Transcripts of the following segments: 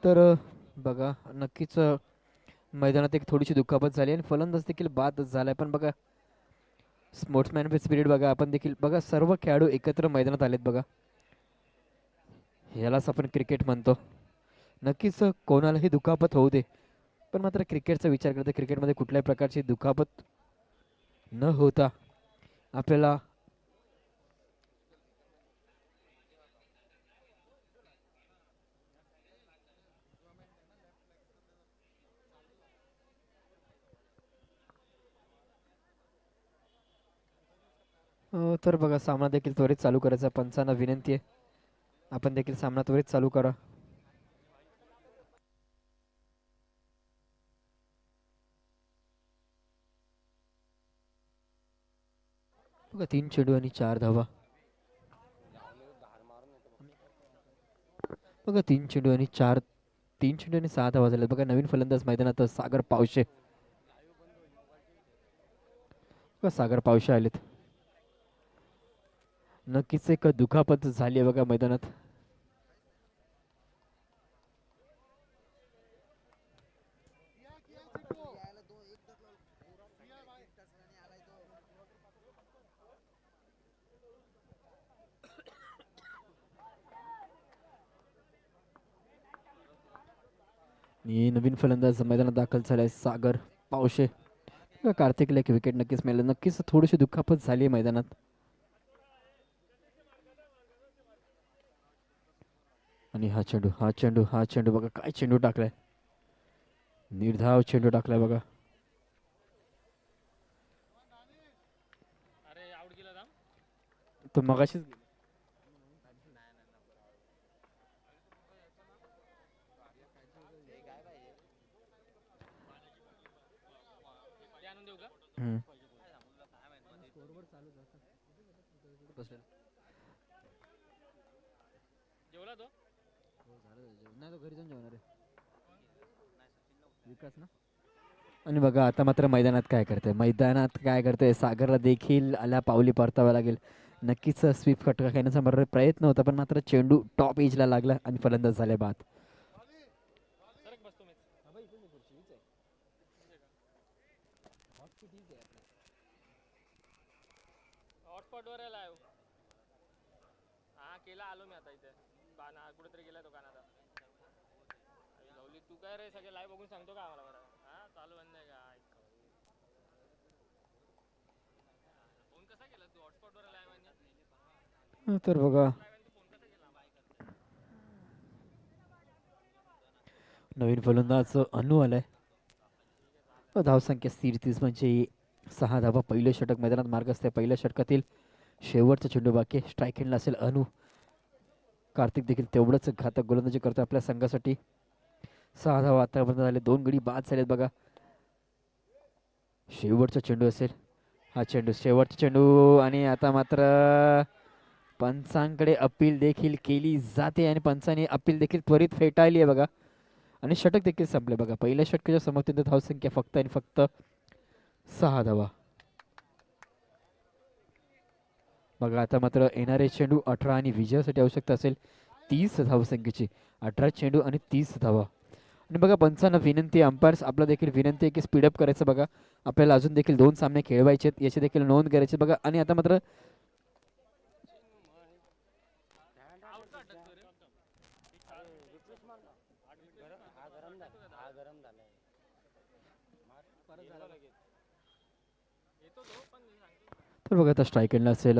तर बघा नक्कीच मैदानात एक थोडीशी दुखापत झाली आणि फलंदाज देखील बाद झालाय. पण बघा स्पोर्ट्समॅन स्पिरिट बघा, आपण देखील बघा सर्व खेळाडू एकत्र मैदानात आलेत बघा. यालाच आपण क्रिकेट म्हणतो. नक्कीच कोणालाही दुखापत होऊ दे, पण मात्र क्रिकेटचा विचार करता क्रिकेटमध्ये कुठल्याही प्रकारची दुखापत न होता आपल्याला तर बघा सामना देखील त्वरित चालू करायचा. पंचांना विनंती आहे, आपण देखील सामना त्वरित चालू करा. बघा 3 चेंडू आणि 4 धावा. बघा 3 चेंडू आणि 6 धावा झाल्यात. बघा नवीन फलंदाज मैदानात सागर पावशे. बघा सागर पावशे आलेत. नक्कीच एक दुखापत झाली आहे बघा मैदानात. आणि नवीन फलंदाज मैदानात दाखल झालाय सागर पावशे. बघा कार्तिकला एक विकेट नक्कीच मिळालं. नक्कीच थोडीशी दुखापत झाली आहे मैदानात. आणि हा चेंडू बघा काय चेंडू टाकलाय. निर्धाव चेंडू टाकलाय बघा. तो मगाशीच हम्म. बसलेला. नाही तो घरी जाऊन जेवणार आहे. विकास ना. आणि बघा आता मात्र मैदानात काय करते सागरला देखील आल्या पावली परतावा लागेल. नक्कीच स्वीप फटका खेळण्याचा बरोबर प्रयत्न होता, पण मात्र चेंडू टॉप एजला लागला आणि फलंदाज झाले बाद. तर बघा नवीन फलंदाज अनु आलाय. धावसंख्या स्थिर 30 म्हणजे 6 धावा. पहिले षटक मैदानात मार्ग असते. पहिल्या षटकातील शेवटचा चेंडू बाकी स्ट्राईक हँडला असेल अनु. कार्तिक देखील तेवढंच घातक गोलंदाजी करतो आपल्या संघासाठी. 6 धावा आतापर्यंत झाले. 2 गडी बाद झालेत बघा. शेवटचा चेंडू असेल हा चेंडू. शेवटचा चेंडू आणि आता मात्र पंचांकडे अपील देखील केली जाते आणि पंचांनी अपील देखील त्वरित फेटाळली आहे बघा. आणि षटक देखील संपले बघा. पहिल्या षटकाच्या समाप्तीनंतर धावसंख्या फक्त आणि फक्त 6 धावा. बघा आता मात्र येणारे चेंडू 18 आणि विजयासाठी आवश्यकता असेल 30 धावसंख्येची. 18 चेंडू आणि 30 धावा. आणि बघा पंचांना विनंती आहे, अंपायर्स आपला देखील विनंती आहे की स्पीडअप करायचं बघा. आपल्याला अजून देखील 2 सामने खेळवायचे आहेत, याची देखील नोंद करायची बघा. आणि आता मात्र तर बघा आता स्ट्राईक एंडला असेल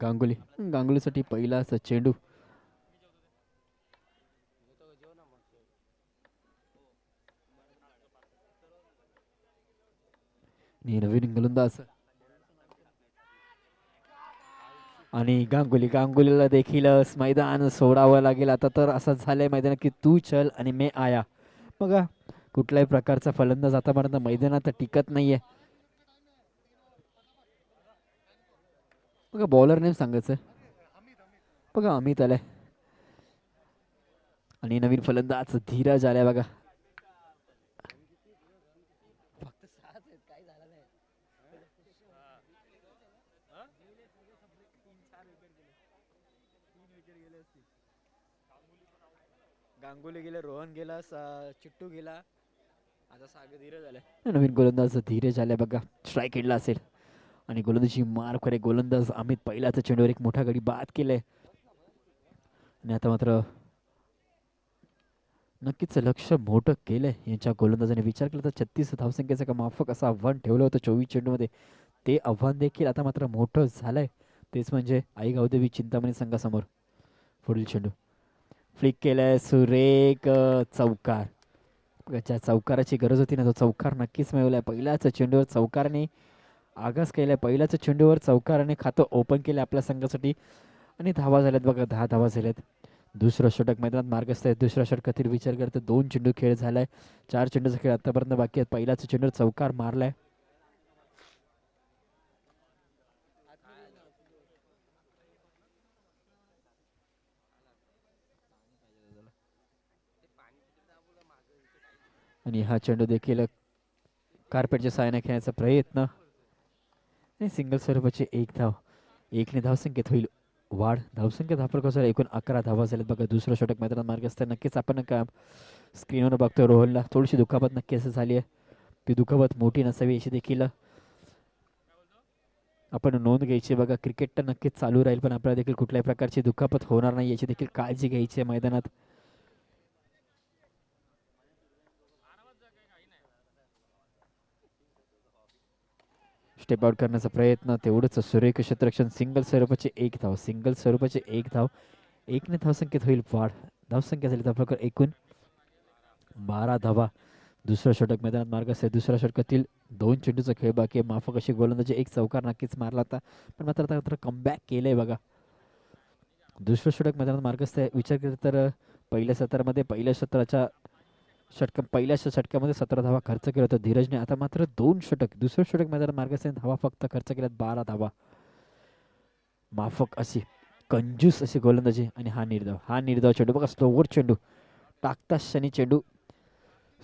गांगुली. गांगुलीसाठी पहिलाच चेंडू. आणि नवीन गोलंदाज आणि गांगुलीला देखील मैदान सोडावं लागेल आता. तर असं झालंय मैदान की तू चल आणि मैं आया. बघा कुठल्याही प्रकारचा फलंदाज आतापर्यंत मैदानात टिकत नाहीये. बघा बॉलर नेम सांगायचं. बघा अमित आलाय आणि नवीन फलंदाज धीरज आलाय बघा. गांगुली गेले, रोहन गेला, चिट्टू गेला, आता सागर धीरज आलाय. नवीन गोलंदाज धीरज आलाय बघा, स्ट्राईक एंडला असेल आणि गोलंदाजी मार करे गोलंदाज अमित पहिल्याच चेंडूवर एक मोठा गडी बाद केलाय. आणि आता मात्र नक्कीच लक्ष मोठं केलंय यांच्या गोलंदाजाने. विचार केला तर 36 धावसंख्येचं का माफक असं आव्हान ठेवलं होतं 24 चेंडूमध्ये. ते आव्हान देखील आता मात्र मोठं झालंय. तेच म्हणजे आई गावदेवी चिंतामणी संघासमोर. पुढील चेंडू फ्लिक केलाय, सुरेख चौकार. ज्या चौकाराची गरज होती ना तो चौकार नक्कीच मिळवलाय. पहिल्याच चेंडूवर चौकाराने आगास केलाय. पहिल्याच चेंडूवर चौकाराने खातं ओपन केलं आपल्या संघासाठी. आणि धावा झाल्यात बघा, 10 धावा झाल्यात. दुसरं षटक मैदानात मार्गस्थ आहे. दुसऱ्या षटकातील विचार करता 2 चेंडू खेळ झालाय. 4 चेंडूचा खेळ आतापर्यंत बाकी आहेत. पहिल्याच चेंडूवर चौकार मारलाय. आणि हा चेंडू देखील कार्पेटच्या साहाय्याने खेळण्याचा प्रयत्न आणि सिंगल स्वरूपाची एक धाव. एकने धावसंख्येत होईल वाढ. धावसंख्येत धावफलकानुसार एकूण 11 धावा झाल्यात बघा. दुसरं षटक मैदानात मार्गस्थ. नक्कीच आपण स्क्रीनवर बघतोय रोहनला थोडीशी दुखापत नक्की असं झाली आहे. ती दुखापत मोठी नसावी याची देखील आपण नोंद घ्यायची बघा. क्रिकेट तर नक्कीच चालू राहील पण आपल्याला देखील कुठल्याही प्रकारची दुखापत होणार नाही याची देखील काळजी घ्यायची आहे मैदानात. स्टेप आउट करण्याचा प्रयत्न तेवढंच सुरेख क्षेत्ररक्षण. सिंगल स्वरूपाची एक धाव. सिंगल स्वरूपाची एक धाव. एकने धावसंख्येत होईल वाढ. धावसंख्या झाली धावफलक एकूण 12 धावा. दुसरं षटक मैदानात मार्गस्थ आहे. दुसऱ्या षटकातील 2 चेंडूचा खेळ बाकी आहे. माफक अशी गोलंदाजी. एक चौकार नक्कीच मारला होता पण मात्र कमबॅक केलंय बघा. दुसरं षटक मैदानात मार्गस्थ आहे. विचार केला तर पहिल्या सत्रामध्ये पहिल्या पहिल्याच षटकामध्ये 17 धावा खर्च केला होता धीरजने. आता मात्र 2 षटक दुसरं षटक मैदानात मार्गस्थ आहे. धावा फक्त खर्च केल्यात 12 धावा. माफक अशी कंजूस अशी गोलंदाजी. आणि हा निर्धाव चेंडू बघा. स्लोवर चेंडू टाकता क्षणी चेंडू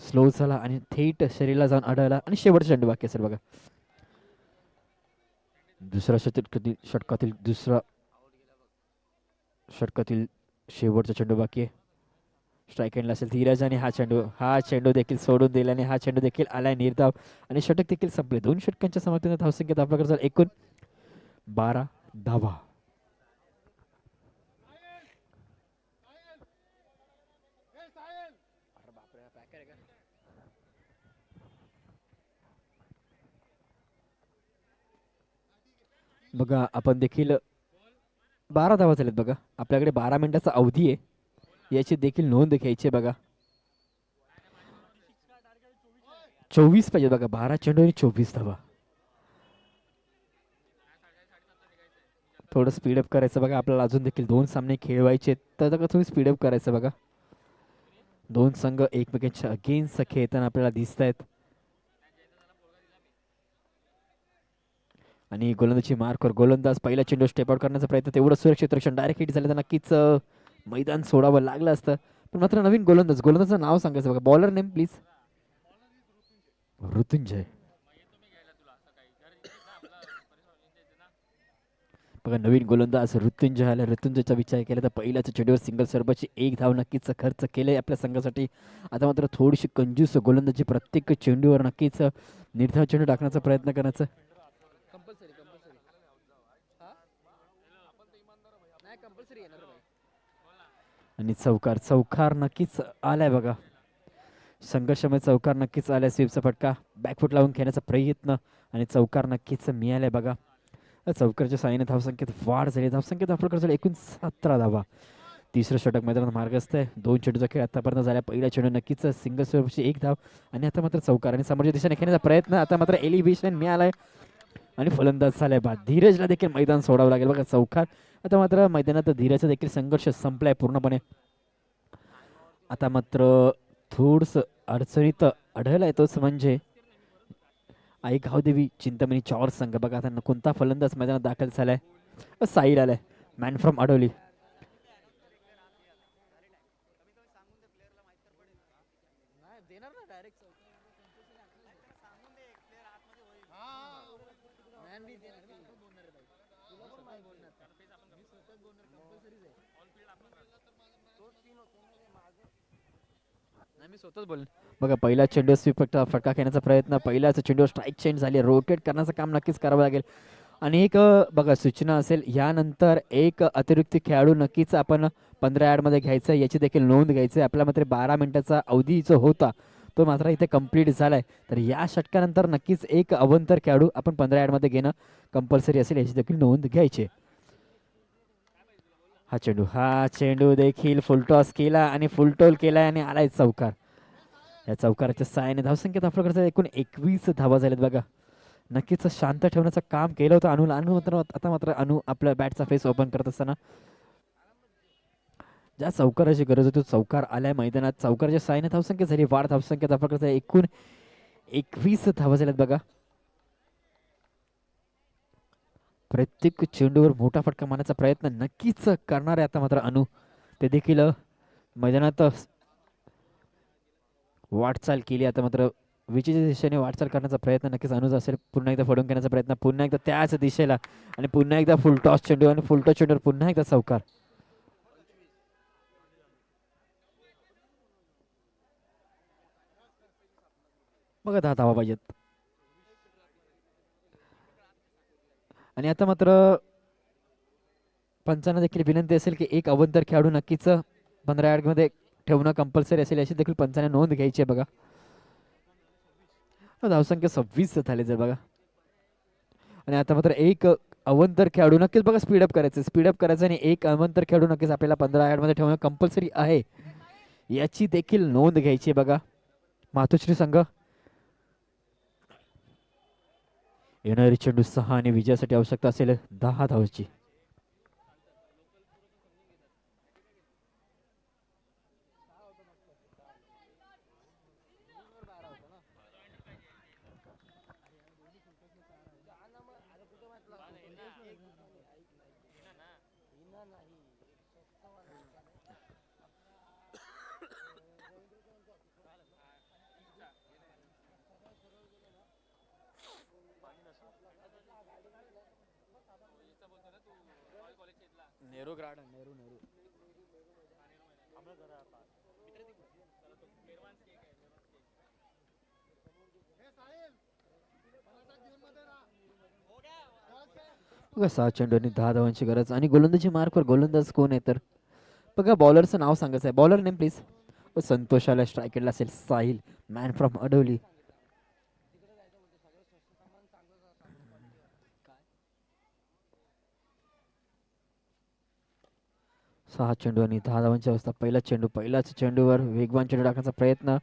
स्लो झाला आणि थेट शरीराला जाऊन अडवला आणि शेवटचा चेंडू बाकी असेल बघा. दुसरा षटकातील शेवटचा चेंडू बाकी आहे. स्ट्राईक एंडला असेल धीरज आणि हा चेंडू देखील सोडून दिला आणि हा चेंडू देखील आलाय निर्धाव आणि षटक देखील संपले. 2 षटकांच्या समाप्तीने धावसंख्येत आपल्याकडे एकूण 12 धावा. बघा आपण देखील 12 धावा झालेत बघा. आपल्याकडे 12 मिनिटाचा अवधी आहे याची देखील नोंद घ्यायची बघा. 24 पाहिजे बघा. 12 चेंडू आणि 24 धावा. थोडं स्पीडअप करायचं बघा. आपल्याला अजून देखील 2 सामने खेळवायचे तर थोडी स्पीडअप करायचं बघा. 2 संघ एकमेकांच्या अगेन्स्ट खेळताना आपल्याला दिसत आहेत. आणि गोलंदाजी मार्कवर गोलंदाज पहिला चेंडू स्टेप आउट करण्याचा प्रयत्न. तेवढं सुरक्षित रक्षण. डायरेक्ट हिट झालं तर नक्कीच मैदान सोडावं लागलं असतं पण मात्र नवीन गोलंदाजाचं नाव सांगायचं बघा. Bowler name please. ऋतुंजय. बघा नवीन गोलंदाज ऋतुंजय आला. ऋतुंजयचा विचार केला तर पहिल्याच चेंडूवर सिंगल स्वरूपाची एक धाव नक्कीच खर्च केलंय आपल्या संघासाठी. आता मात्र थोडीशी कंजूस गोलंदाजी. प्रत्येक चेंडूवर नक्कीच निर्धाव चेंडू टाकण्याचा प्रयत्न करायचा. आणि चौकार नक्कीच आलाय बघा. संघर्षमय चौकार नक्कीच आलाय. स्वीपचा फटका बॅकफूट लावून खेळण्याचा प्रयत्न आणि चौकार नक्कीच मिळालाय बघा. चौकारच्या साहाय्याने धावसंख्येत वाढ झाली. धावसंख्येत आपल्याकडे एकूण 17 धावा. तिसरं षटक मैदानात मार्गस्थ आहे. 2 चेंडूचा खेळ आतापर्यंत झाला. पहिला चेंडू नक्कीच सिंगल स्वरूपाची एक धाव आणि आता मात्र चौकार आणि समोरच्या दिशेने खेळण्याचा प्रयत्न. आता मात्र एलिव्हेशन मिळालाय आणि फलंदाज झालाय बाद. धीरजला देखील मैदान सोडावं लागेल बघा. चौकार. आता मात्र मैदानात धीरजचा देखील संघर्ष संपलाय पूर्णपणे. आता मात्र थोडस अडचणीत आढळलाय तोच म्हणजे आई गावदेवी चिंतामणी चॉर संघ. बघा त्यांना कोणता फलंदाज मैदानात दाखल झालाय. साहिल आलाय. Man from Adoli. नाही, मी स्वतःच बोलेन. बघा पहिला चेंडू स्वीप फटका खेळण्याचा प्रयत्न, पहिल्याच चेंडूवर स्ट्राईक चेंज झाली, रोटेट करण्याचं काम नक्कीच करावं लागेल. आणि एक बघा सूचना असेल, यानंतर एक अतिरिक्त खेळाडू नक्कीच आपण 15 मध्ये घ्यायचं, याची देखील नोंद घ्यायची. आपला मात्र 12 मिनिटाचा अवधी जो होता तो मात्र इथे कंप्लीट झालाय. तर या षटकानंतर नक्कीच एक अवंतर खेळाडू आपण 15 मध्ये घेणं कंपल्सरी असेल, याची देखील नोंद घ्यायची. हा चेंडू देखील फुलटॉस केला आणि फुलटोल केलाय आणि आलाय चौकार. या चौकाराच्या सहाय्याने धावसंख्येत आपल्याकडे एकूण 21 धावा झाल्यात बघा. नक्कीच शांत ठेवण्याचं काम केलं होतं अनुला. अनु मात्र आता मात्र अनु आपल्या बॅटचा फेस ओपन करत असताना ज्या चौकाराची गरज होती चौकार आलाय मैदानात. चौकाराच्या सहाय्याने धावसंख्या झाली वाढ. धावसंख्येत आपल्याकडे एकूण 21 धावा झाल्यात बघा. प्रत्येक चेंडूवर मोठा फटका मारण्याचा प्रयत्न नक्कीच करणार आहे आता मात्र अनु. ते देखील मैदानात वाटचाल केली. आता मात्र विजेच्या दिशेने वाटचाल करण्याचा प्रयत्न नक्कीच अनुज असेल. पुन्हा एकदा फडून घेण्याचा प्रयत्न, पुन्हा एकदा त्याच दिशेला आणि पुन्हा एकदा फुल टॉस चेंडू आणि फुल टॉस चेंडूवर पुन्हा एकदा चौकार. बघा 10 धावा पाहिजेत. आणि आता मात्र पंचांना देखील विनंती असेल की एक अवंतर खेळाडू नक्कीच 15 मध्ये ठेवणं कंपल्सरी असेल, याची देखील पंचांना नोंद घ्यायची आहे बघा. धावसंख्या 26 झाली जर बघा. आणि आता मात्र एक अवंतर खेळाडू नक्कीच बघा स्पीडअप करायचं आणि एक अवंतर खेळाडू नक्कीच आपल्याला 15 मध्ये ठेवणं कंपल्सरी आहे, याची देखील नोंद घ्यायची बघा. मातोश्री संघ येणारी चेंडू 6 आणि विजयासाठी आवश्यकता असेल 10 धावांची. नेहरू गार्डन नेहरू. बघा 6 चेंडू आणि 10 धावांची गरज. आणि गोलंदाजी मार्कवर गोलंदाज कोण आहे तर बघा बॉलरचं नाव सांगायचं आहे. Bowler name please. संतोष आला स्ट्रायकेटला असेल. Sahil man from अडोली. 6 चेंडू आणि 10 धावांची अवस्था. पहिल्याच चेंडूवर वेगवान चेंडू टाकण्याचा प्रयत्न.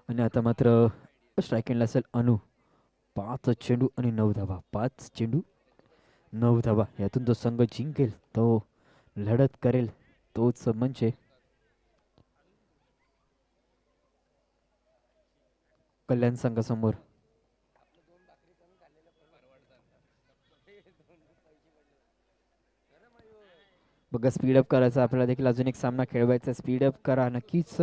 आणि आता मात्र स्ट्रायकेटला असेल अनु. 5 चेंडू आणि 9 धावा. 5 चेंडू 9 धावा. यातून जो संघ जिंकेल तो लढत करेल तोच म्हणजे कल्याण संघासमोर. बघा स्पीडअप करायचा आपल्याला देखील. अजून एक सामना खेळवायचा. स्पीडअप करा नक्कीच.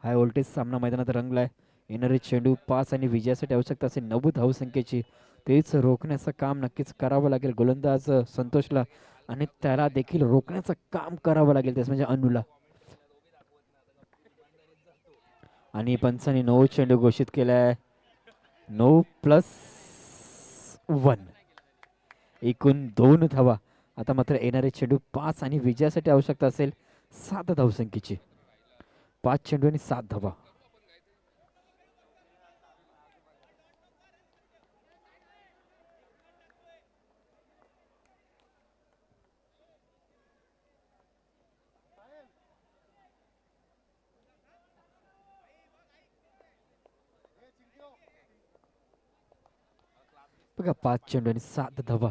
हाय व्होल्टेज सामना मैदानात रंगलाय. येणारे चेंडू 5 आणि विजयासाठी आवश्यकता असेल 9 धावसंख्येची. तेच रोखण्याचं काम नक्कीच करावं लागेल गोलंदाज संतोषला आणि त्याला देखील रोखण्याचं काम करावं लागेल तेच म्हणजे अनुला. आणि पंचांनी 9 चेंडू घोषित केलाय. 9+1 एकूण 2 धावा. आता मात्र येणारे चेंडू 5 आणि विजयासाठी आवश्यकता असेल 7 धावसंख्येची. 5 चेंडू आणि 7 धावा. बघा 5 चेंडू आणि 7 धावा.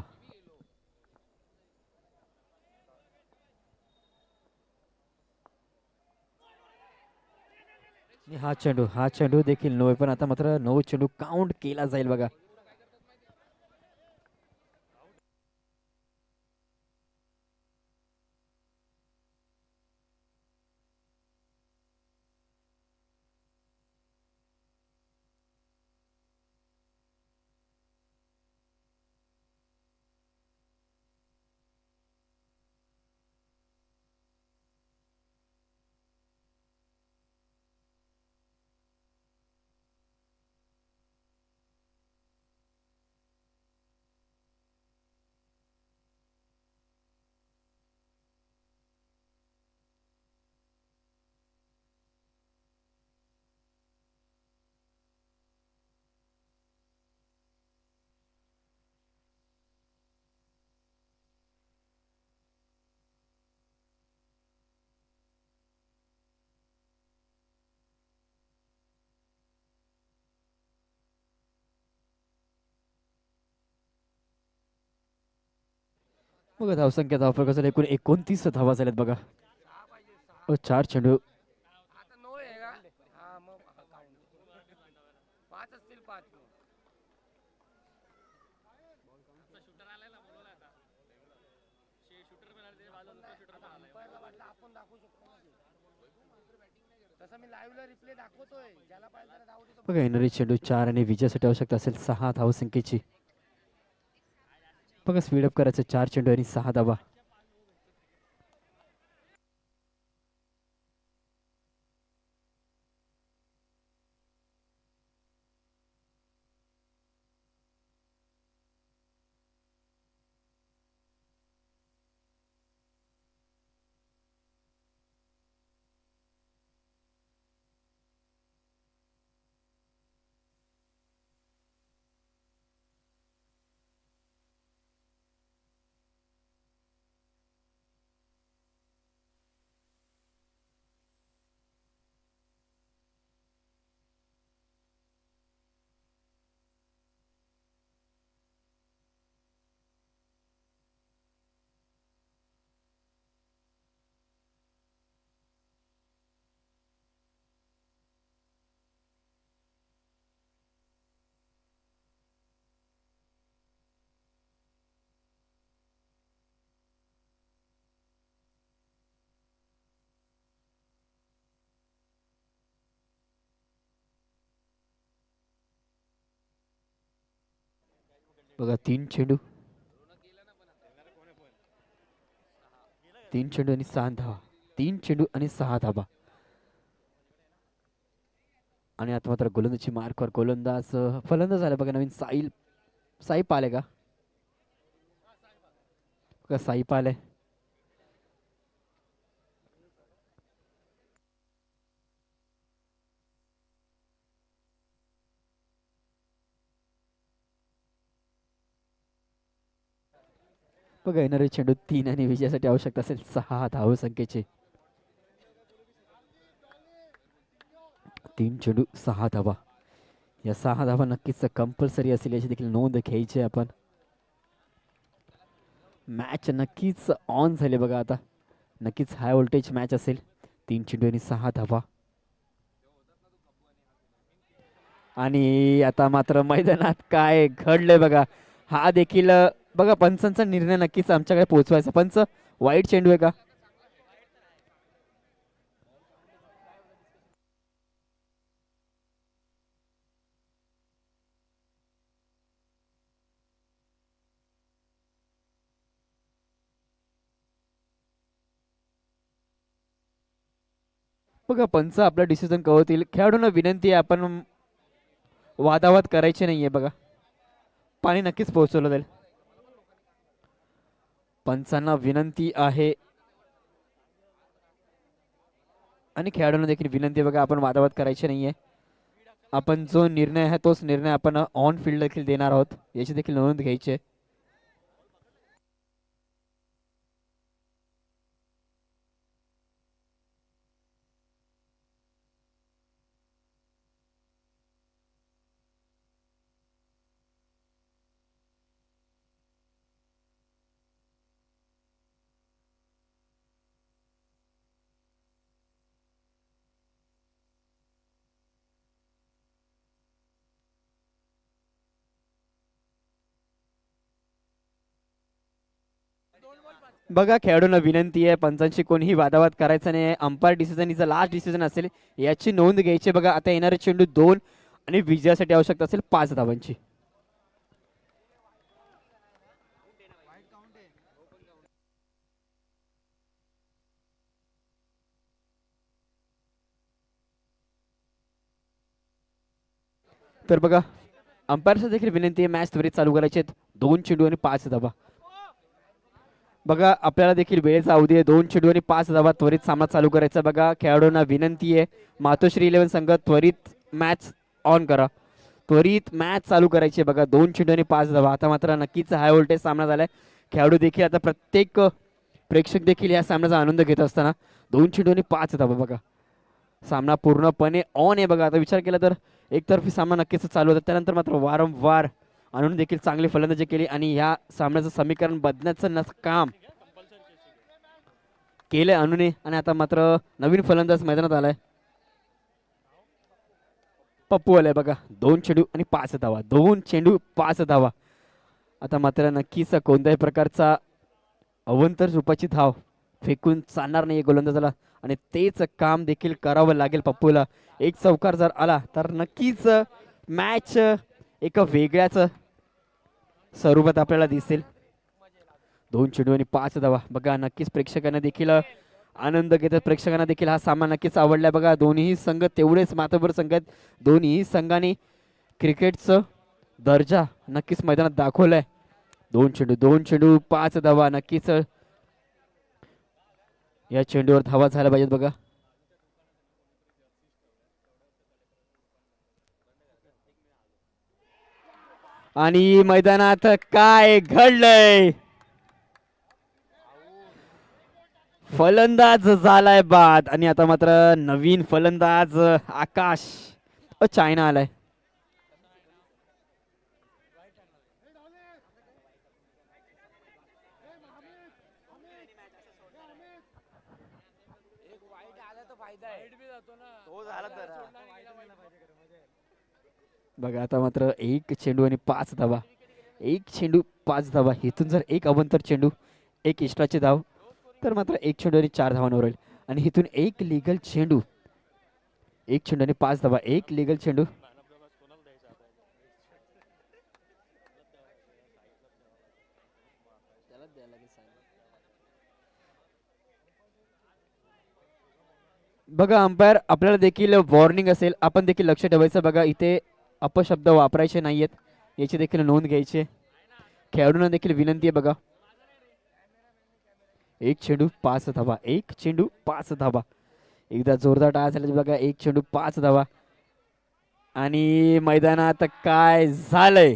हा चेंडू देखील 9, पण आता मात्र 9 चेंडू काउंट केला जाईल बघा. बघा धावसंख्या धावफलक असेल एकूण 29 धावा झाल्यात बघा. 4 चेंडू. बघा येणारी चेंडू 4 आणि विजयासाठी आवश्यकता असेल 6 धावसंख्येची. बघा स्पीडअप करायचं 4 चेंडू आणि 6 धावा. बघा 3 चेंडू. 3 चेंडू आणि 6 धावा. 3 चेंडू आणि 6 धावा. आणि आता मात्र गोलंदाजी मार्कवर गोलंदाज फलंदाज आला बघा नवीन साई पाल आहे का? बघा साई पाल आहे. बघा येणारे चेंडू 3 आणि विजयासाठी आवश्यकता असेल 6 धावसंख्येचे. 3 चेंडू 6 धावा. या 6 धावा नक्कीच कंपल्सरी असेल याची देखील नोंद घ्यायची आपण. मॅच नक्कीच ऑन झाले बघा आता. नक्कीच हाय व्होल्टेज मॅच असेल. 3 चेंडू आणि 6 धावा. आणि आता मात्र मैदानात काय घडलंय बघा. हा देखील बघा पंचांचा निर्णय नक्कीच आमच्याकडे पोहोचवायचा. पंच वाईट चेंडू आहे का? बघा पंच आपला डिसिजन कळवतील. खेळाडूंना विनंती आहे आपण वादावाद करायचे नाहीये बघा. पाणी नक्कीच पोहोचवलं जाईल. पंचांना विनंती आहे आणि खेळाडूंना देखील विनंती बघा आपण वादावाद करायचे नाहीये. आपण जो निर्णय आहे तोच निर्णय आपण ऑन फील्ड देखील देणार आहोत याची देखील नोंद घ्यायची आहे. बघा खेळाडूंना विनंती आहे पंचांशी कोणीही वादावाद करायचा नाही. Umpire decision is last decision असेल याची नोंद घ्यायची. बघा आता येणारे चेंडू 2 आणि विजयासाठी आवश्यकता असेल 5 धावांची. तर बघा अंपायरचा देखील विनंती आहे मॅच त्वरित चालू करायचे. 2 चेंडू आणि 5 धावा. बघा आपल्याला देखील वेळेचा अवधी आहे. 2 चेंडू आणि 5 धावा त्वरित सामना चालू करायचा. बघा खेळाडूंना विनंती आहे मातोश्री 11 संघ त्वरित मॅच ऑन करा. त्वरित मॅच चालू करायची बघा. 2 चेंडू आणि 5 धावा. आता मात्र नक्कीच हाय व्होल्टेज सामना झालाय. खेळाडू देखील आता प्रत्येक प्रेक्षक देखील या सामन्याचा आनंद घेत असताना 2 चेंडू आणि 5 धावा. बघा सामना पूर्णपणे ऑन आहे बघा. आता विचार केला तर एकतर्फी सामना नक्कीच चालू होता त्यानंतर मात्र वारंवार आणून देखील चांगली फलंदाजी केली आणि ह्या सामन्याचं समीकरण बदलण्याचं काम केलंय अनुने. आणि आता मात्र नवीन फलंदाज मैदानात आलाय पप्पू आलाय बघा. 2 चेंडू आणि 5 धावा, 2 चेंडू 5 धावा. आता मात्र नक्कीच कोणत्याही प्रकारचा अवंतर रूपाची धाव फेकून चालणार नाही गोलंदाजाला आणि तेच काम देखील करावं लागेल पप्पूला. एक चौकार जर आला तर नक्कीच मॅच एका वेगळ्याच स्वरूपात आपल्याला दिसेल. 2 चेंडू आणि 5 धावा बघा. नक्कीच प्रेक्षकांना देखील आनंद घेतात, प्रेक्षकांना देखील हा सामना नक्कीच आवडलाय बघा. दोन्ही संघ तेवढेच मातबर संघ आहेत. दोन्ही संघाने क्रिकेटचं दर्जा नक्कीच मैदानात दाखवलाय. 2 चेंडू 5 धावा. नक्कीच या चेंडूवर धावा झाल्या पाहिजेत बघा. आणि मैदानात काय घडलंय, फलंदाज झालाय बाद आणि आता मात्र नवीन फलंदाज आकाश चायना आलाय. बघा आता मात्र 1 चेंडू आणि 5 धावा, 1 चेंडू 5 धावा. इथून जर एक अवंतर चेंडू, एक एक्स्ट्राची धाव तर मात्र 1 चेंडू आणि 4 धावांवर होईल. आणि इथून एक लिगल चेंडू, 1 चेंडू आणि 5 धावा, एक लिगल चेंडू. बघा अंपायर आपल्याला देखील वॉर्निंग असेल, आपण देखील लक्ष ठेवायचं बघा. इथे अपशब्द वापरायचे नाहीयेत याची देखील नोंद घ्यायची. खेळाडूंना देखील विनंती आहे बघा. 1 चेंडू 5 धावा, 1 चेंडू 5 धावा. एकदा जोरदार टाळा झाला बघा. 1 चेंडू 5 धावा. आणि मैदानात काय झालंय,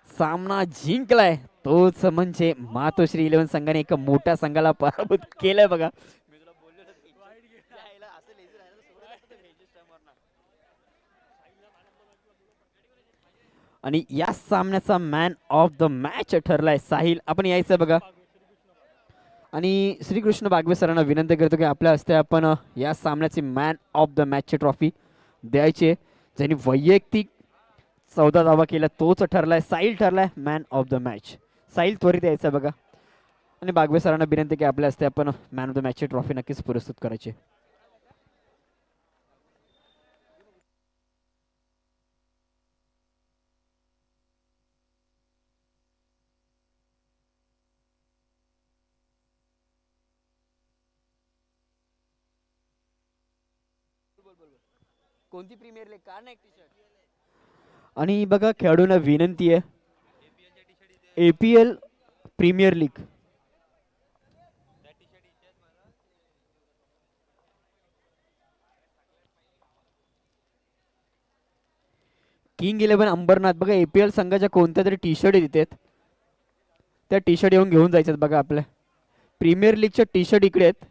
सामना जिंकलाय तोच म्हणजे मातोश्री 11 संघाने एका मोठ्या संघाला पराभूत केलंय बघा. आणि या सामन्याचा मॅन ऑफ द मॅच ठरलाय साहिल. आपण यायचं बघा. आणि श्रीकृष्ण बागवे सरांना विनंती करतो की आपल्या हस्ते आपण या सामन्याची मॅन ऑफ द मॅचची ट्रॉफी द्यायची. ज्यांनी वैयक्तिक 14 धावा केल्या तोच ठरलाय, साहिल ठरलाय man of the match. Sahil त्वरित यायचं बघा. आणि बागवे सरांना विनंती की आपल्या हस्ते आपण मॅन ऑफ द मॅचची ट्रॉफी नक्कीच पुरस्कृत करायची. कोणती प्रीमियर लीग का नाही टी-शर्ट. आणि बघा खेळाडूंना विनंती आहे, APL premier league king 11 Ambernath बघा. APL संघाच्या कोणत्या तरी टी शर्ट देतात, त्या टी शर्ट येऊन घेऊन जायच्यात बघा. आपल्या प्रीमियर लीगच्या टी शर्ट इकडे आहेत,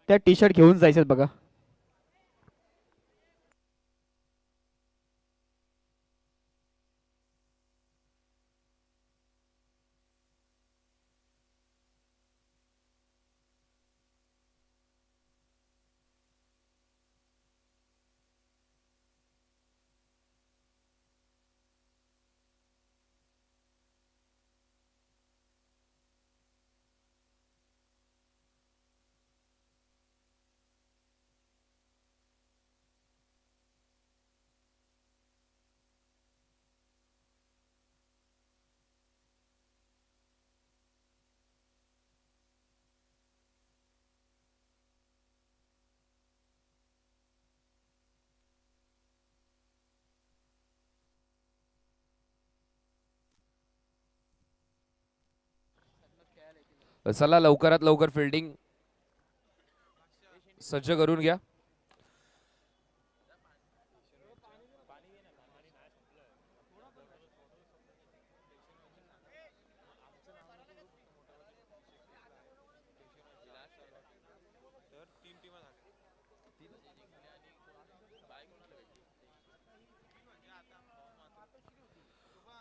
त्या टी शर्ट घेऊन जायच्यात बघा. चला लवकरात लवकर फिल्डिंग सज्ज करून घ्या.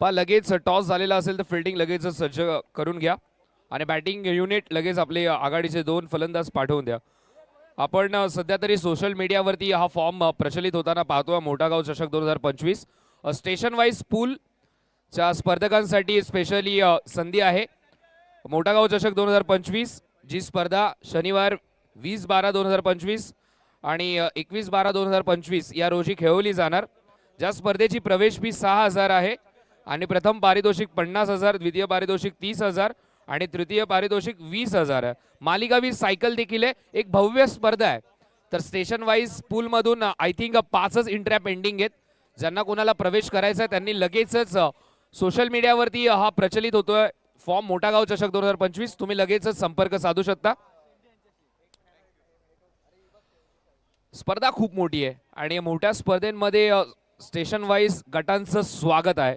पा लगेच टॉस झालेला असेल तर फिल्डिंग लगेच सज्ज करून घ्या आणि बॅटिंग युनिट लगेच आपले आघाडीचे 2 फलंदाज पाठवून द्या. आपण सध्या तरी सोशल मीडियावरती हा फॉर्म प्रचलित होताना पाहतोय. मोठा गाव चषक 2025 स्टेशन वाईज पूलच्या स्पर्धकांसाठी स्पेशली संधी आहे. मोठा गाव चषक 2025 जी स्पर्धा शनिवार 20/12/2025 आणि 21/12/2025 या रोजी खेळवली जाणार. ज्या स्पर्धेची प्रवेश फी 6,000 आहे आणि प्रथम पारितोषिक 50,000, द्वितीय पारितोषिक 30,000 आणि तृतीय पारितोषिक 20,000 आहे. मालिका वीस सायकल देखील आहे. एक भव्य स्पर्धा आहे. तर स्टेशन वाईज पूल मधून आय थिंक 5च एंट्र्या पेंडिंग आहेत. ज्यांना कोणाला प्रवेश करायचा आहे त्यांनी लगेचच सोशल मीडियावरती हा प्रचलित होतोय फॉर्म मोठा गाव चषक 2025 तुम्ही लगेचच संपर्क साधू शकता. स्पर्धा खूप मोठी आहे आणि मोठ्या स्पर्धेमध्ये स्टेशन वाईज गटांचं स्वागत आहे.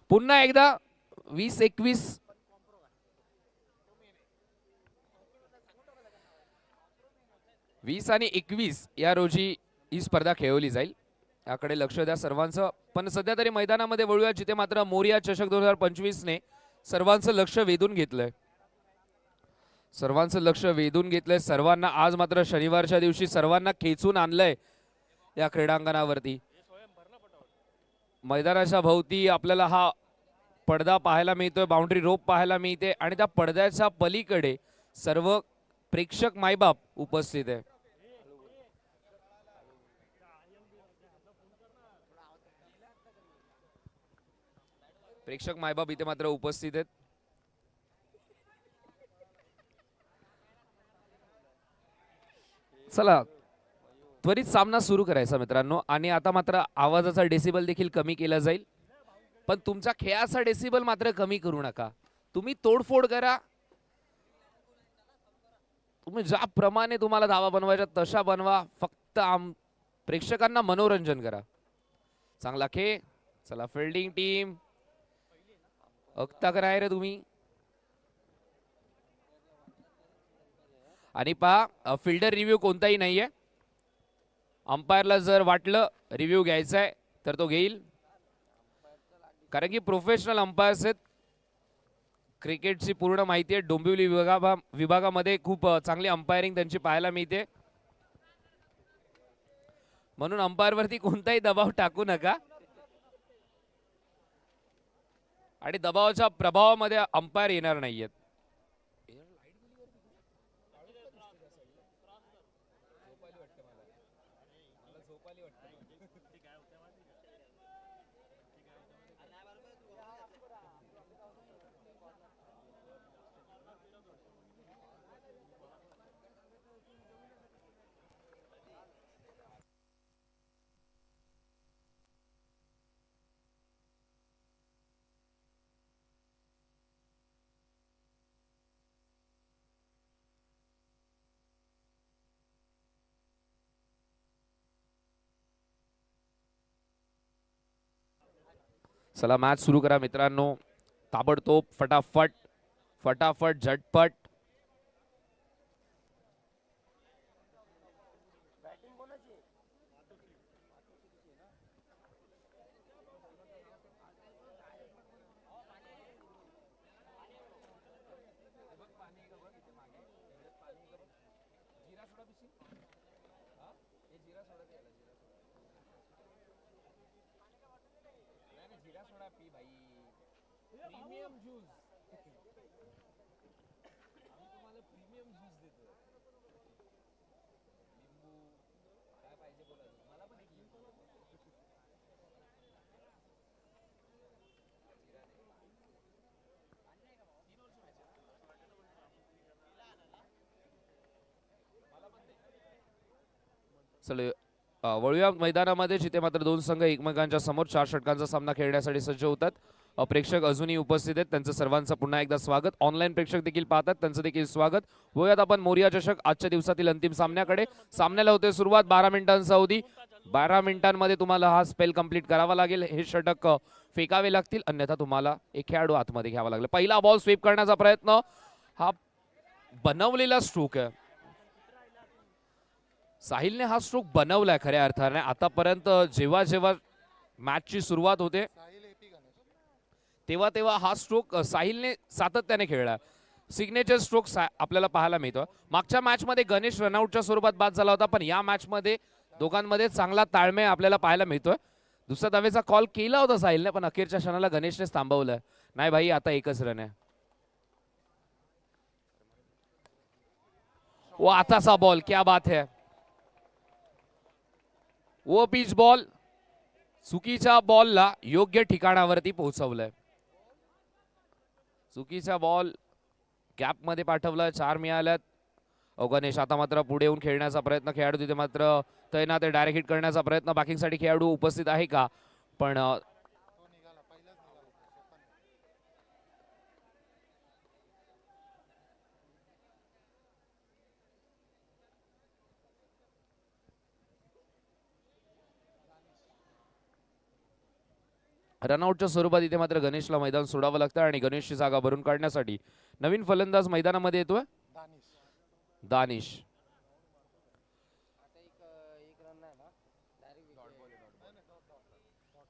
पुन्हा एकदा 20-21 20 आणि 21 या रोजी ही स्पर्धा खेळवली जाईल. याकडे लक्ष द्या सर्वांचं. पण सध्या तरी मैदानामध्ये वळूया जिथे मात्र मोरिया चषक 2025 ने सर्वांचं लक्ष वेधून घेतलंय. सर्वांना आज मात्र शनिवारच्या दिवशी सर्वांना खेचून आणलंय या क्रीडांगणावरती. मैदानाच्या भोवती आपल्याला हा पडदा पाहायला मिळतोय, बाउंड्री रोप पाहायला मिळते आणि त्या पडद्याच्या पलीकडे सर्व प्रेक्षक मायबाप उपस्थित आहे. प्रेक्षक मायबाप इथे मात्र उपस्थित आहेत. चला त्वरित सामना सुरू करायचा मित्रांनो. आणि आता मात्र आवाजाचा डेसिबल देखील कमी केला जाईल. पण तुमच्या खेळाचा डेसिबल मात्र कमी करू नका. तुम्ही तोडफोड करा. तुम्ही ज्याप्रमाणे तुम्हाला धावा बनवायच्या तशा बनवा. फक्त प्रेक्षकांना मनोरंजन करा. चांगला खेळ. चला फिल्डिंग टीम अक्ता कराय रे तुम्ही. आणि पहा फिल्डर रिव्ह्यू कोणताही नाहीये. अंपायरला जर वाटलं रिव्ह्यू घ्यायचा आहे तर तो घेईल. कारण की प्रोफेशनल अंपायर्स आहेत. क्रिकेटची पूर्ण माहिती आहे. डोंबिवली विभागामध्ये खूप चांगली अंपायरिंग त्यांची पाहायला मिळते. म्हणून अंपायरवरती कोणताही दबाव टाकू नका. आणि दबावाच्या प्रभावामध्ये अंपायर येणार नाहीयेत. चला मॅच सुरू करा मित्रांनो. ताबडतोब फटाफट झटपट. चला वळूया मैदानामध्ये जिथे मात्र दोन संघ एकमेकांच्या समोर 4 षटकांचा सामना खेळण्यासाठी सज्ज होतात. प्रेक्षक अजूनही उपस्थित आहेत. त्यांचं सर्वांचं पुन्हा एकदा स्वागत. ऑनलाईन प्रेक्षक देखील पाहतात त्यांचं देखील स्वागत. वळूयात आपण मोरिया चषक आजच्या दिवसातील अंतिम सामन्याकडे. सामन्याला होते सुरुवात. 12 मिनिटांचा अवधी. 12 मिनिटांमध्ये तुम्हाला हा स्पेल कंप्लीट करावा लागेल. हे षटक फेकावे लागतील अन्यथा तुम्हाला एक खेळाडू आतमध्ये घ्यावा लागेल. पहिला बॉल स्वीप करण्याचा प्रयत्न. हा बनवलेला स्ट्रोक आहे. साहिलने हा स्ट्रोक बनवलाय खऱ्या अर्थाने. आतापर्यंत जेव्हा मॅचची सुरुवात होते तेव्हा तेव्हा हा स्ट्रोक साहिलने सातत्याने खेळला. सिग्नेचर स्ट्रोक आपल्याला पाहायला मिळतो. मागच्या मॅचमध्ये गणेश रनआउटच्या स्वरूपात बाद झाला होता, पण या मॅचमध्ये दोघांमध्ये चांगला ताळमेळ आपल्याला पाहायला मिळतोय. दुसऱ्या धावेचा कॉल केला होता साहिलने, पण अखेरच्या क्षणाला गणेशनेच थांबवलं. नाही भाई, आता एकच रन आहे. वो आताचा बॉल, क्या बात है. वो पिच बॉल चुकीच्या बॉलला योग्य ठिकाणावरती पोहोचवलंय. चुकीचा बॉल गॅप मध्ये पाठवला. 4 मिळाल्यात. गणेश आता मात्र पुढे येऊन खेळण्याचा प्रयत्न, खेळाडू तिथे मात्र तैनात आहे. डायरेक्ट हिट करण्याचा प्रयत्न. बॅकिंगसाठी खेळाडू उपस्थित आहे का, पण रनआउटच्या स्वरूपात इथे मात्र गणेशला मैदान सोडावं लागतं आणि गणेशची जागा भरून काढण्यासाठी नवीन फलंदाज मैदानामध्ये येतोय दानिश.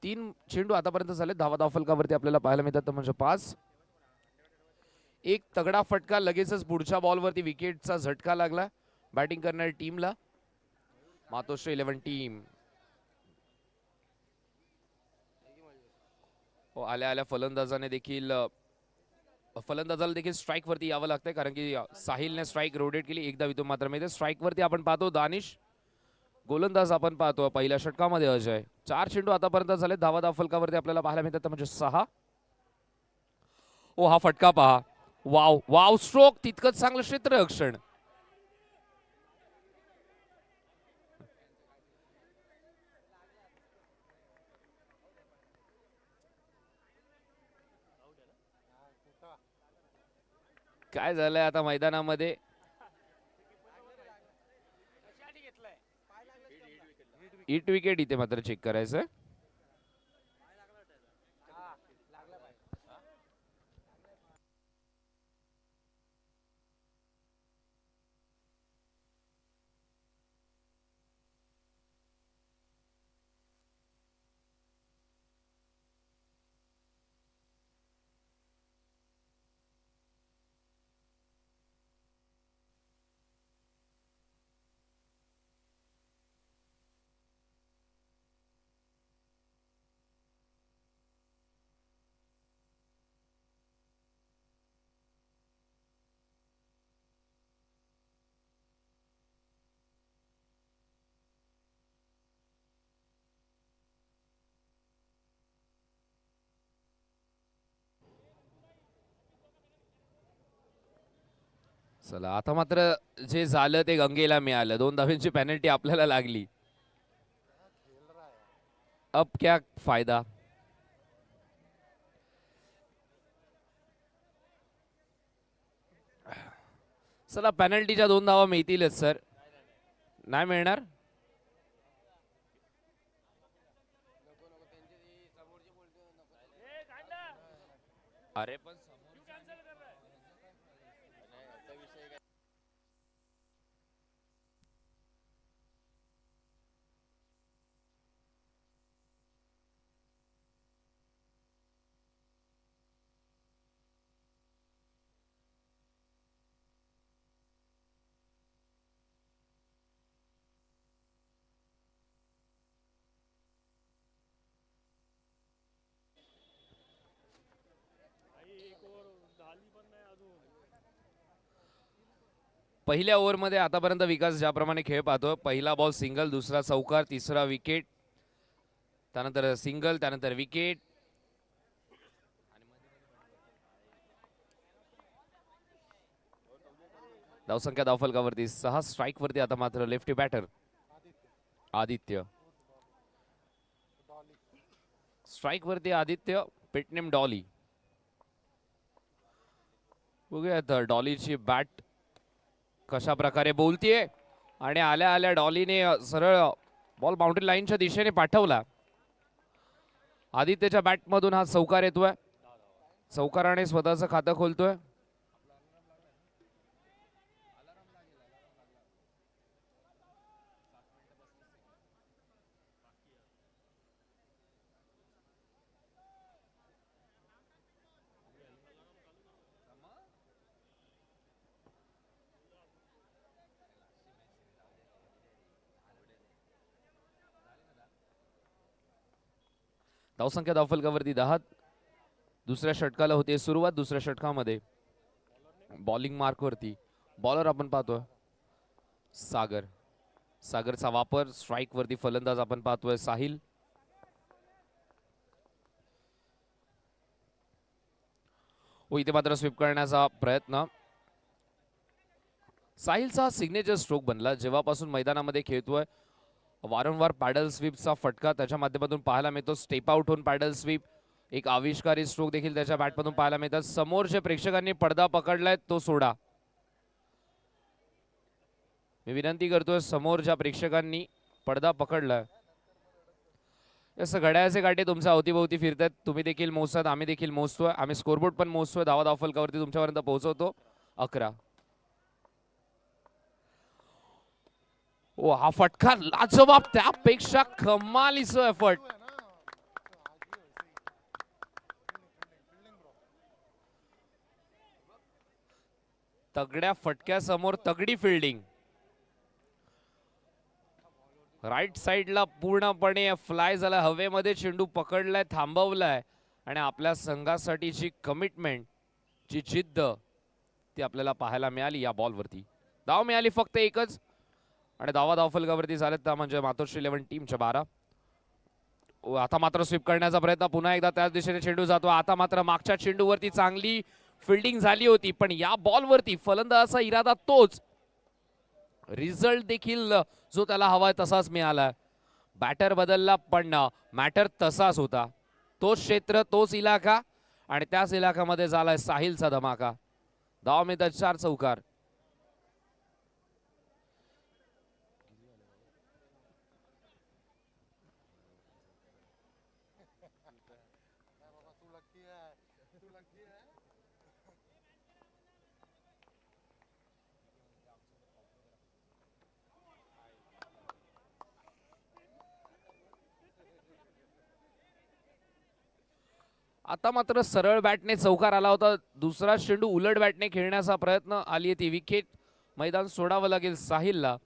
तीन चेंडू आतापर्यंत झाले. धावा फलकावरती आपल्याला पाहायला मिळतात म्हणजे 5. एक तगडा फटका, लगेचच पुढच्या बॉलवरती विकेटचा झटका लागला बॅटिंग करणाऱ्या टीमला. मातोश्री 11 टीम आल्या आल्या फलंदाजाने देखील फलंदाजाला देखील स्ट्राईक वरती यावं लागतंय, कारण की साहिलने स्ट्राईक रोटेट केली. एकदा वितून मात्र मिळते. स्ट्राईक वरती आपण पाहतो दानिश. गोलंदाज आपण पाहतो पहिल्या षटकामध्ये अजय. 4 चेंडू आतापर्यंत झाले. धावा फलकावरती आपल्याला पाहायला मिळतात म्हणजे 6. हा फटका पहा. वाव वाव स्ट्रोक, तितकंच चांगलं क्षेत्ररक्षण. काय झालंय आता मैदानामध्ये. हिट विकेट इथे मात्र चेक करायचं. चला आता मात्र जे झालं ते गंगेला मिळालं. 2 धावांची पेनल्टी आपल्याला लागली. अब क्या फायदा. चला पेनल्टीच्या 2 धावा मिळतीलच सर. नाही मिळणार. अरे पण पहिल्या ओव्हरमध्ये आतापर्यंत विकास ज्याप्रमाणे खेळ पाहतो, पहिला बॉल सिंगल, दुसरा चौकार, तिसरा विकेट, त्यानंतर सिंगल, त्यानंतर विकेट. धावसंख्या धावफलकावरती 6. स्ट्राईक वरती आता मात्र लेफ्टी बॅटर आदित्य. स्ट्राईक वरती आदित्य. Pet name Dolly. बघूयात डॉलीची बॅट कशा प्रकारे बोलतीये. आणि आल्या आल्या डॉलीने सरळ बॉल बाउंड्री लाईनच्या दिशेने पाठवला. आदित्यच्या बॅटमधून हा चौकार येतोय. चौकाराने स्वतःचं खातं खोलतोय. धावसंख्या धावफलकावरती 10. दुसऱ्या षटकाला होते सुरुवात. दुसऱ्या षटकामध्ये बॉलिंग मार्कवरती बॉलर आपण पाहतोय सागर. सागरचा वापर स्ट्राइक वरती फलंदाज आपण पाहतोय साहिल. इथे मात्र स्वीप करण्याचा प्रयत्न. साहिलचा सिग्नेचर स्ट्रोक बनला जेव्हापासून मैदानामध्ये खेळतोय. वारंवार पॅडल स्वीपचा फटका त्याच्या माध्यमातून पाहायला मिळतो. स्टेप आउट होऊन पॅडल स्वीप एक आविष्कारी स्ट्रोक देखील त्याच्या बॅटमधून पाहायला मिळतात. समोरच्या प्रेक्षकांनी पडदा पकडलाय तो सोडा. मी विनंती करतोय समोरच्या प्रेक्षकांनी पडदा पकडलाय. असं घड्याळाचे काटे तुमच्या अवतीभोवती फिरतात. तुम्ही देखील मोजतात आम्ही देखील मोजतोय. आम्ही स्कोरबोर्ड पण मोजतोय. धावा धावफलकावरती तुमच्यापर्यंत पोहोचवतो. 11. हा फटका लाजवाब. त्यापेक्षा कमालीचा एफर्ट. तगड्या फटक्यासमोर तगडी फिल्डिंग. राईट साइडला पूर्णपणे फ्लाय झाला. हवेमध्ये चेंडू पकडलाय थांबवलाय आणि आपल्या संघासाठीची कमिटमेंट जी जिद्द ती आपल्याला पाहायला मिळाली. या बॉलवरती धाव मिळाली फक्त एकच आणि धावा धावफलकावरती झालेत त्या म्हणजे मातोश्री 11 टीमच्या 12. आता मात्र स्वीप करण्याचा प्रयत्न. पुन्हा एकदा त्याच दिशेने चेंडू जातो. आता मात्र मागच्या चेंडूवरती चांगली फिल्डिंग झाली होती पण या बॉलवरती फलंदाजाचा इरादा तोच. रिझल्ट देखील जो त्याला हवाय तसाच मिळाला. बॅटर बदलला पण मॅटर तसाच होता. तोच क्षेत्र तोच इलाका आणि त्याच इलाक्यामध्ये झालाय साहिलचा धमाका. धाव मिळतात 4 चौकार. आता मात्र सरळ बॅटने चौकार आला होता. दुसरा चेंडू उलट बॅटने खेळण्याचा प्रयत्न आली आहे ती विकेट. मैदान सोडावं लागेल साहिलला.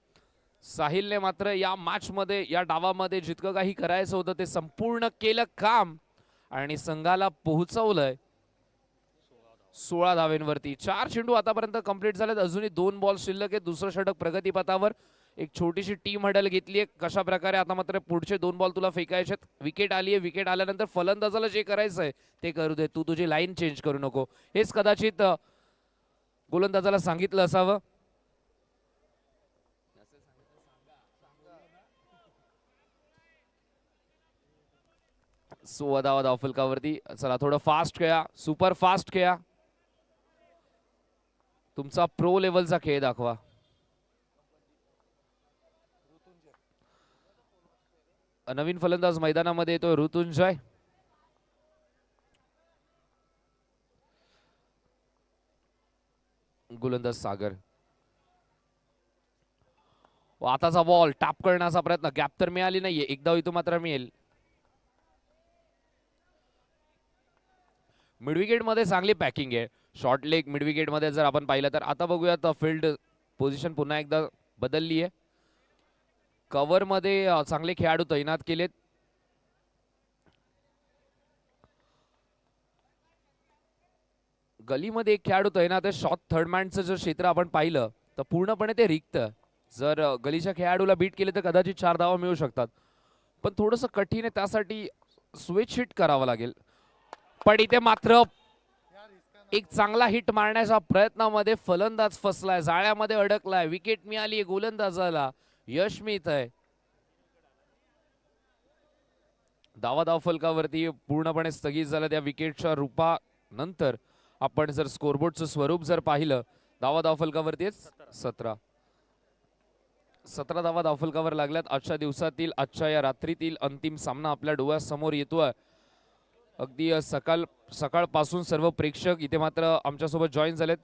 साहिलने मात्र या मॅच मध्ये या डावामध्ये जितकं काही करायचं होतं ते संपूर्ण केलं काम आणि संघाला पोहोचवलंय 16 धावेंवरती. 4 चेंडू आतापर्यंत कंप्लीट झालेत. अजूनही 2 बॉल शिल्लक आहेत. दुसरं षटक प्रगतीपथावर. एक छोटीशी टीम हडल घेतली आहे. कशा प्रकारे आता मात्र पुढचे 2 बॉल तुला फेकायचे. विकेट आली आहे. विकेट आल्यानंतर फलंदाजाला जे करायचंय ते करू दे. तू तुझी लाईन चेंज करू नको. हेच कदाचित गोलंदाजाला सांगितलं असावं. धावा धावफलकावरती. चला थोडं फास्ट खेळा. सुपर फास्ट खेळा. तुमचा प्रो लेवलचा खेळ दाखवा. नवीन फलंदाज मैदानामध्ये येतोय ऋतुंजय. गोलंदाज सागर. आताचा बॉल टॅप करण्याचा प्रयत्न. गॅप तर मिळाली नाहीये. एकदा इथं मात्र मिळेल. मिडविकेट मध्ये चांगली पॅकिंग आहे. शॉर्ट लेग मिडविकेट मध्ये जर आपण पाहिलं तर. आता बघूयात फील्ड पोझिशन पुन्हा एकदा बदलली आहे. कव्हर मध्ये चांगले खेळाडू तैनात केलेत. गलीमध्ये एक खेळाडू तैनात आहे. शॉर्ट थर्ड मॅनचं जर क्षेत्र आपण पाहिलं तर पूर्णपणे ते रिक्त. जर गलीच्या खेळाडूला बीट केले तर कदाचित 4 धावा मिळू शकतात पण थोडंसं कठीण आहे. त्यासाठी स्विच हिट करावं लागेल. पण इथे मात्र एक चांगला हिट मारण्याच्या प्रयत्नामध्ये फलंदाज फसलाय. जाळ्यामध्ये अडकलाय. विकेट मिळाली गोलंदाजाला. यश मिळत आहे. धावा धावफलकावरती पूर्णपणे स्थगित झाला. त्या विकेटच्या रूपानंतर आपण जर स्कोरबोर्डचं स्वरूप जर पाहिलं धावा धावफलकावरती 17 धावा धावफलकावर लागल्यात. आजच्या दिवसातील आजच्या या रात्रीतील अंतिम सामना आपल्या डोळ्यासमोर येतोय. अगदी सकाळपासून सर्व प्रेक्षक इथे मात्र आमच्यासोबत जॉईन झालेत.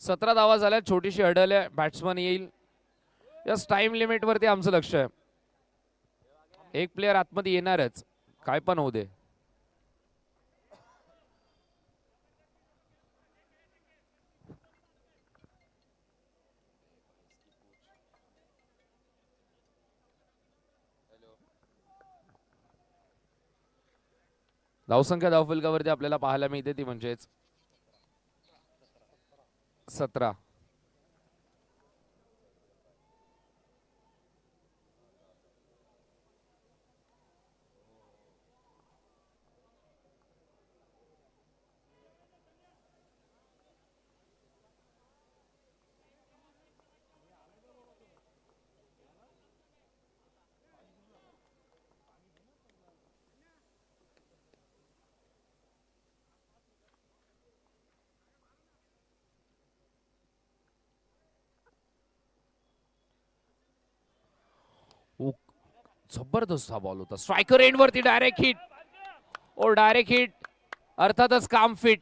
17 धावा झाल्यात. छोटीशी हडल आहे. बॅट्समन येईल. याच टाइम लिमिट वरती आमचं लक्ष आहे. एक प्लेयर आतमध्ये येणारच काय पण होऊ दे. धावसंख्या धावफलकावरती आपल्याला पाहायला मिळते ती म्हणजेच 17. जबरदस्त हा बॉल होता. स्ट्रायकर एंड वरती डायरेक्ट हिट. ओ डायरेक्ट हिट, अर्थातच काम फिट.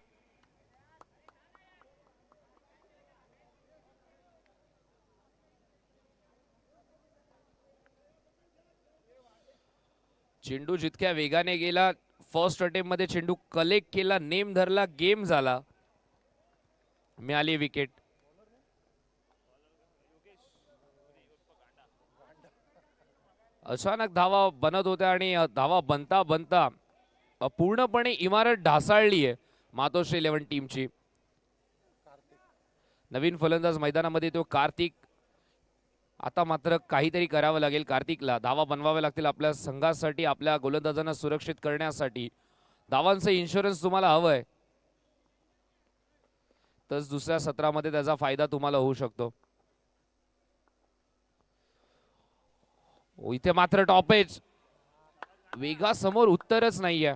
चेंडू जितक्या वेगाने गेला, फर्स्ट अटेम्प्ट मध्ये चेंडू कलेक्ट केला, नेम धरला, गेम झाला, मिळाली विकेट. अचानक धावा बनत होत्या आणि धावा बनता बनता पूर्णपणे इमारत ढासाळली आहे मातोश्री 11 टीमची. नवीन फलंदाज मैदानामध्ये तो कार्तिक. आता मात्र काहीतरी करावं लागेल कार्तिकला. धावा बनवाव्या लागतील आपल्या संघासाठी, आपल्या गोलंदाजांना सुरक्षित करण्यासाठी. धावांचं इन्शुरन्स तुम्हाला हवंय, तर दुसऱ्या सत्रामध्ये त्याचा फायदा तुम्हाला होऊ शकतो. इथे मात्र टॉपेज वेगासमोर उत्तरच नाहीये.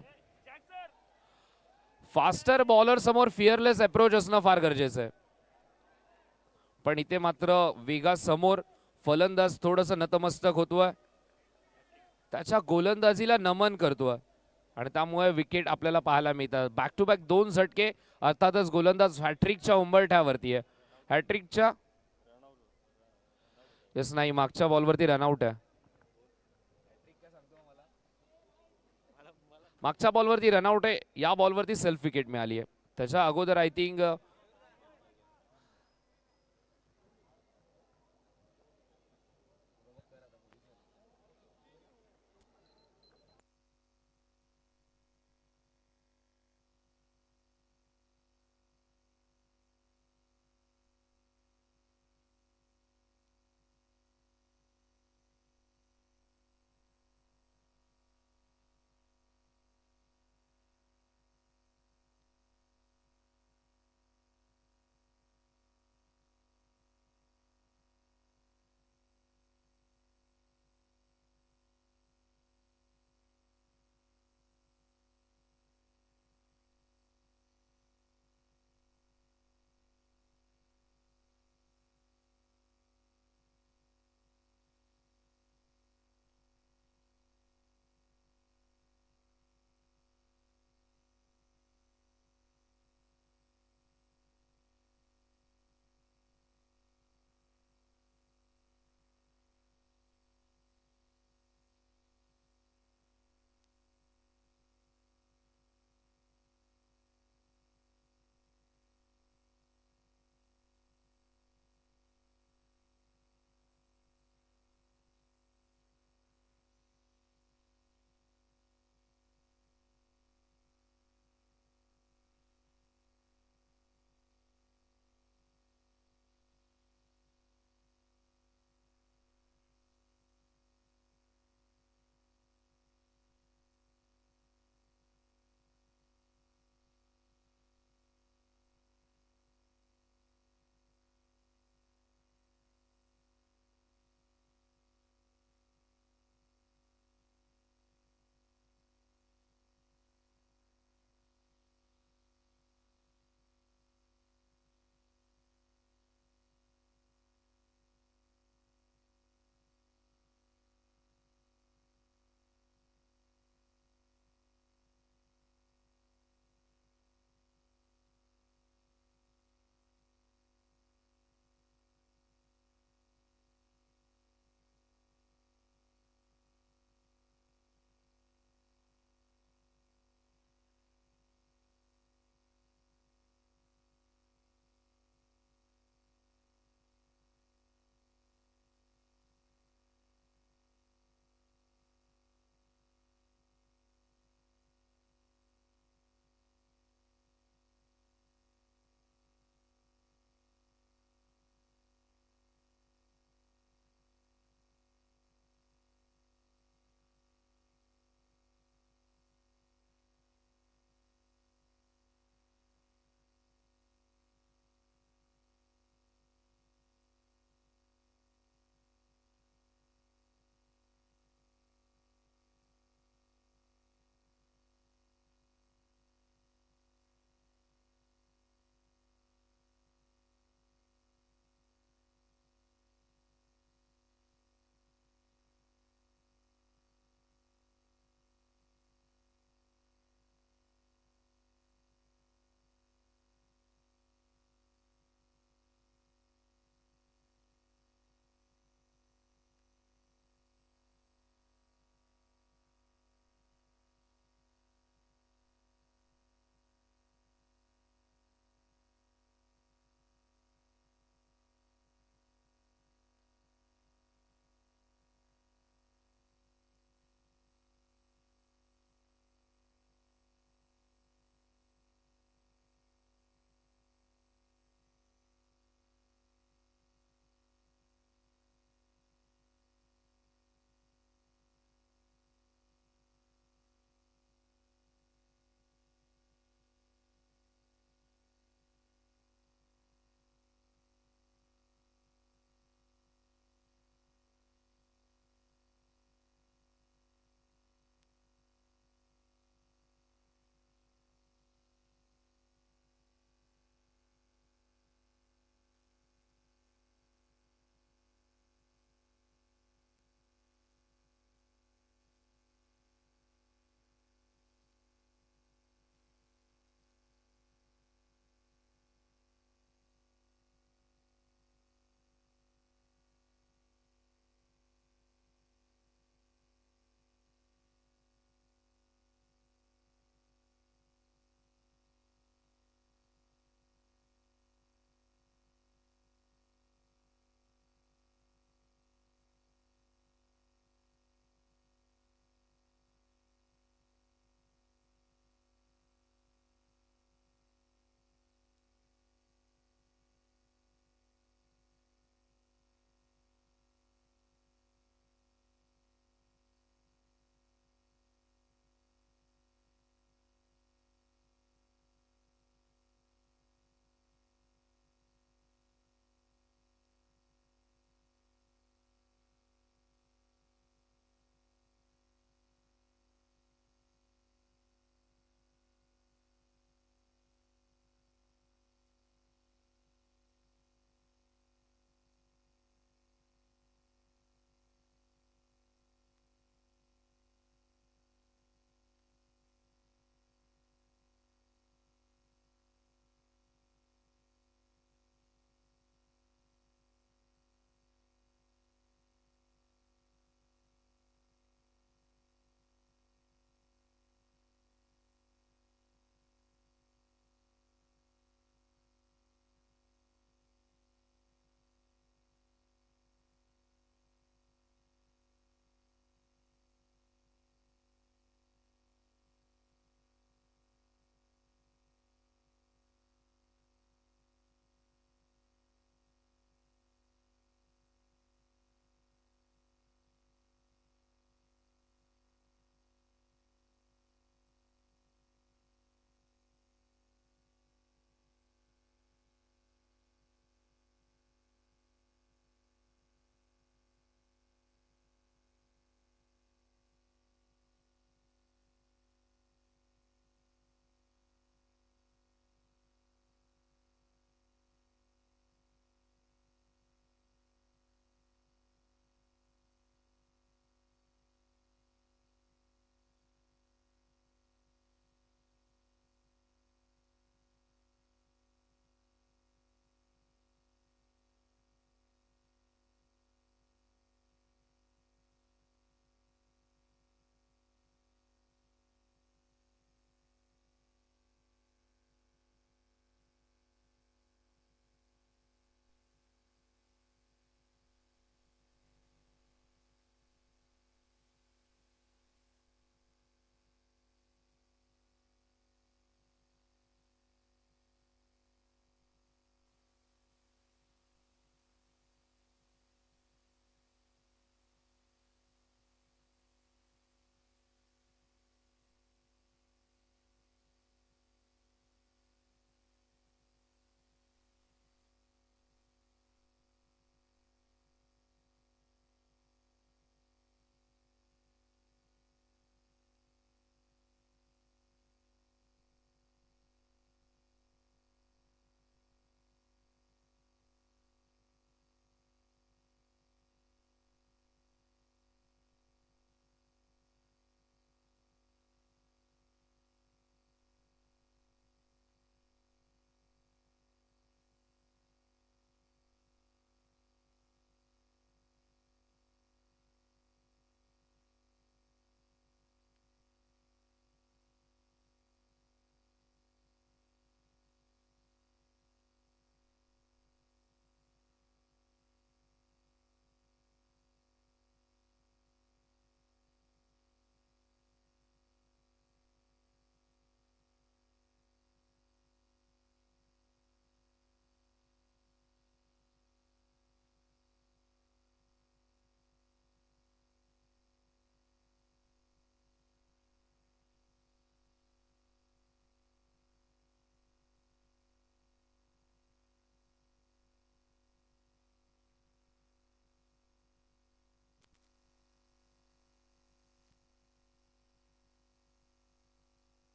फास्टर बॉलर समोर फिअरलेस अप्रोच असणं फार गरजेचं आहे, पण इथे मात्र वेगासमोर फलंदाज थोडस नतमस्तक होतोय, त्याच्या गोलंदाजीला नमन करतोय आणि त्यामुळे विकेट आपल्याला पाहायला मिळतात. बॅक टू बॅक 2 झटके, अर्थातच गोलंदाज हॅट्रिकच्या उंबरठ्यावरती आहे. हॅट्रिकच्या यस नाही, मागच्या बॉलवरती रनआउट आहे. मागच्या बॉलवरती रनआउट आहे, या बॉलवरती सेल्फ विकेट मिळाली आहे. त्याच्या अगोदर आय थिंक